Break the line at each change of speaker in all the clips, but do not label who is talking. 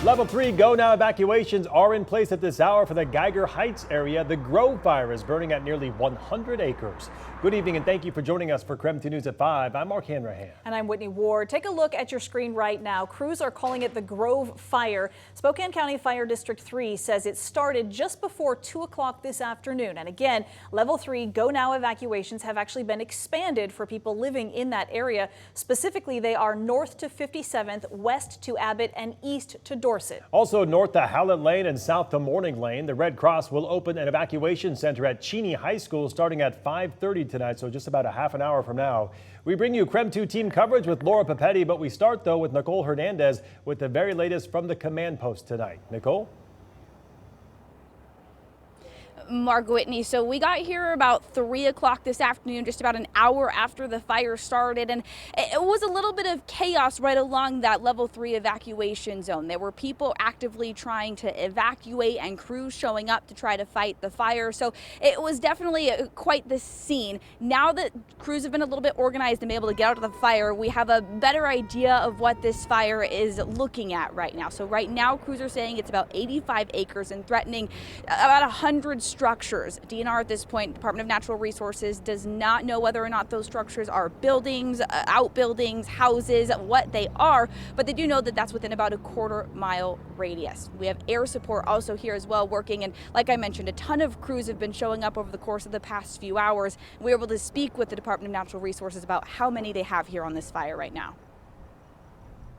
Level 3 go now evacuations are in place at this hour for the Geiger Heights area. The Grove fire is burning at nearly 100 acres. Good evening and thank you for joining us for KREM 2 News at 5. I'm Mark Hanrahan.
And I'm Whitney Ward. Take a look at your screen right now. Crews are calling it the Grove Fire. Spokane County Fire District 3 says it started just before 2 o'clock this afternoon. And again, Level 3 go now evacuations have actually been expanded for people living in that area. Specifically, they are north to 57th, west to Abbott, and east to Dorset.
Also north to Howlett Lane and south to Morning Lane. The Red Cross will open an evacuation center at Cheney High School starting at 5:30 tonight, so just about a half an hour from now. We bring you KREM 2 team coverage with Laura Papetti, but we start though with Nicole Hernandez with the very latest from the command post tonight. Nicole?
Mark Whitney. So we got here about 3 o'clock this afternoon, just about an hour after the fire started, and it was a little bit of chaos right along that Level 3 evacuation zone. There were people actively trying to evacuate and crews showing up to try to fight the fire. So it was definitely quite the scene. Now that crews have been a little bit organized and been able to get out of the fire, we have a better idea of what this fire is looking at right now. So right now crews are saying it's about 85 acres and threatening about 100 structures. DNR at this point, Department of Natural Resources, does not know whether or not those structures are buildings, outbuildings, houses, what they are, but they do know that that's within about a quarter-mile radius. We have air support also here as well working, and like I mentioned, a ton of crews have been showing up over the course of the past few hours. We were able to speak with the Department of Natural Resources about how many they have here on this fire right now.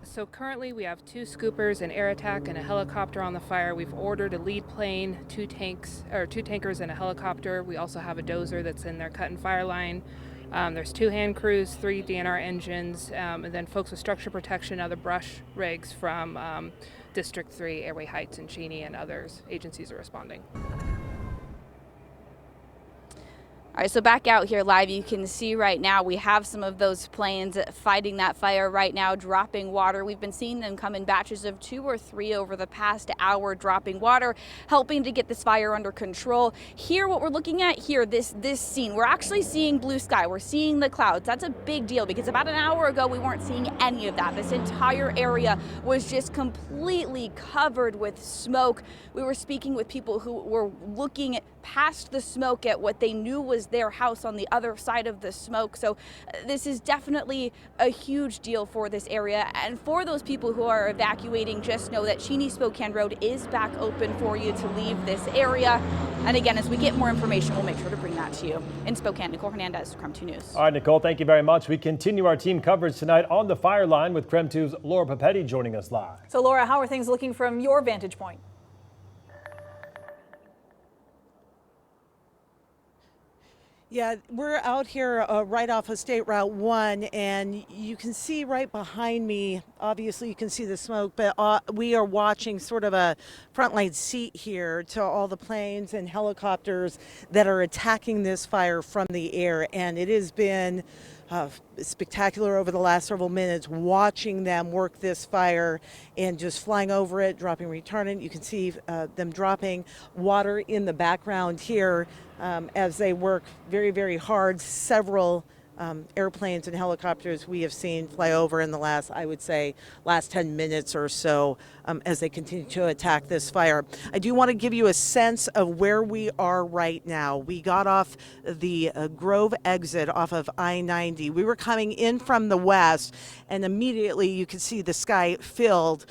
So currently we have 2 scoopers, an air attack, and a helicopter on the fire. We've ordered a lead plane, 2 tankers and a helicopter. We also have a dozer that's in there cutting fire line. There's 2 hand crews, 3 DNR engines, and then folks with structure protection, other brush rigs from District 3, Airway Heights, and Cheney, and others agencies are responding.
All right, so back out here live, you can see right now we have some of those planes fighting that fire right now, dropping water. We've been seeing them come in batches of 2 or 3 over the past hour, dropping water, helping to get this fire under control. Here, what we're looking at here, this scene, we're actually seeing blue sky. We're seeing the clouds. That's a big deal because about an hour ago, we weren't seeing any of that. This entire area was just completely covered with smoke. We were speaking with people who were looking past the smoke at what they knew was their house on the other side of the smoke. So this is definitely a huge deal for this area. And for those people who are evacuating, just know that Cheney Spokane Road is back open for you to leave this area. And again, as we get more information, we'll make sure to bring that to you. In Spokane, Nicole Hernandez, KREM 2 News.
All right, Nicole, thank you very much. We continue our team coverage tonight on the fire line with KREM 2's Laura Papetti joining us live.
So Laura, how are things looking from your vantage point?
Yeah, we're out here right off of State Route 1, and you can see right behind me, obviously you can see the smoke, but we are watching sort of a frontline seat here to all the planes and helicopters that are attacking this fire from the air, and it has been spectacular over the last several minutes watching them work this fire and just flying over it, dropping retardant. You can see them dropping water in the background here as they work very, very hard. Several airplanes and helicopters we have seen fly over in the last, I would say, last 10 minutes or so as they continue to attack this fire. I do want to give you a sense of where we are right now. We got off the Grove exit off of I-90. We were coming in from the west, and immediately you could see the sky filled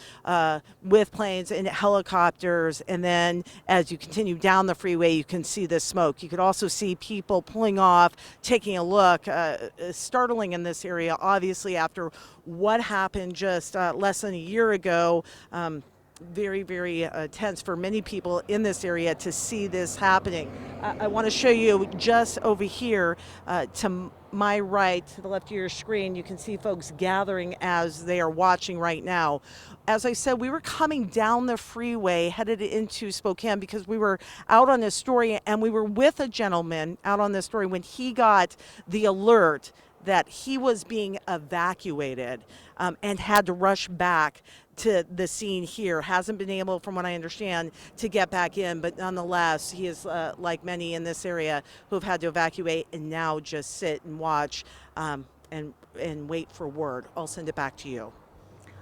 with planes and helicopters. And then as you continue down the freeway, you can see the smoke. You could also see people pulling off, taking a look. Startling in this area, obviously, after what happened just less than a year ago. Very, very tense for many people in this area to see this happening. I want to show you just over here to my right, to the left of your screen, you can see folks gathering as they are watching right now. As I said, we were coming down the freeway headed into Spokane because we were out on this story, and we were with a gentleman out on this story when he got the alert that he was being evacuated and had to rush back to the scene here. Hasn't been able, from what I understand, to get back in, but nonetheless, he is like many in this area who have had to evacuate and now just sit and watch and wait for word. I'll send it back to you.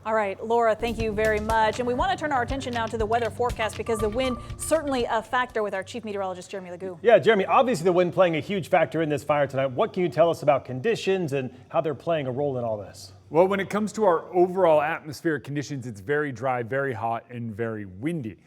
All right, Laura, thank you very much. And we want to turn our attention now to the weather forecast because the wind certainly a factor with our chief meteorologist, Jeremy Legoo.
Yeah, Jeremy, obviously the wind playing a huge factor in this fire tonight. What can you tell us about conditions and how they're playing a role in all this?
Well, when it comes to our overall atmospheric conditions, it's very dry, very hot, and very windy.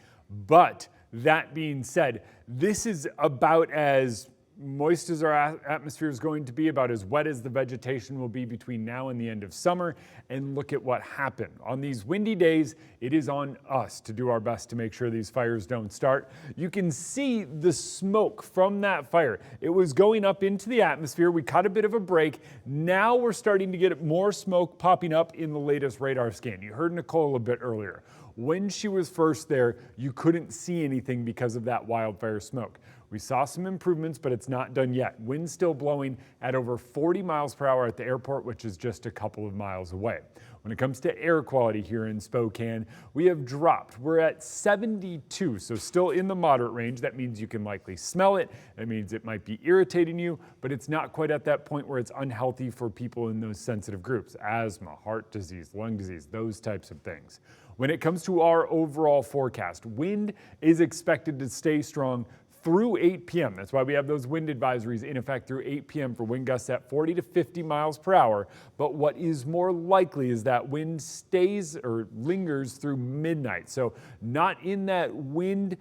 But that being said, this is about as moist as our atmosphere is going to be, about as wet as the vegetation will be between now and the end of summer. And look at what happened. On these windy days, it is on us to do our best to make sure these fires don't start. You can see the smoke from that fire. It was going up into the atmosphere. We caught a bit of a break. Now we're starting to get more smoke popping up in the latest radar scan. You heard Nicole a bit earlier. When she was first there, you couldn't see anything because of that wildfire smoke. We saw some improvements, but it's not done yet. Wind still blowing at over 40 miles per hour at the airport, which is just a couple of miles away. When it comes to air quality here in Spokane, we have dropped. We're at 72, so still in the moderate range. That means you can likely smell it. That means it might be irritating you, but it's not quite at that point where it's unhealthy for people in those sensitive groups: asthma, heart disease, lung disease, those types of things. When it comes to our overall forecast, wind is expected to stay strong through 8 p.m. That's why we have those wind advisories in effect through 8 p.m. for wind gusts at 40 to 50 miles per hour. But what is more likely is that wind stays or lingers through midnight. So not in that wind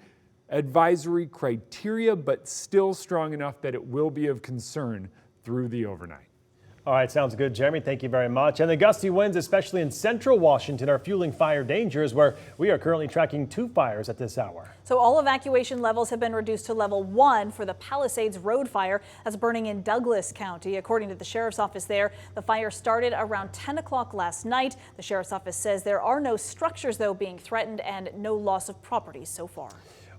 advisory criteria, but still strong enough that it will be of concern through the overnight.
All right, sounds good, Jeremy. Thank you very much. And the gusty winds, especially in central Washington, are fueling fire dangers, where we are currently tracking 2 fires at this hour.
So all evacuation levels have been reduced to level 1 for the Palisades Road fire that's burning in Douglas County. According to the sheriff's office there, the fire started around 10 o'clock last night. The sheriff's office says there are no structures, though, being threatened and no loss of property so far.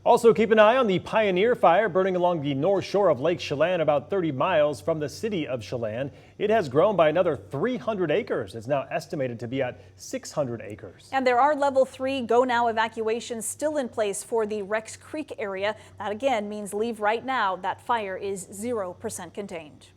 Also, keep an eye on the Pioneer Fire burning along the north shore of Lake Chelan, about 30 miles from the city of Chelan. It has grown by another 300 acres. It's now estimated to be at 600 acres.
And there are level 3 go now evacuations still in place for the Rex Creek area. That again means leave right now. That fire is 0% contained.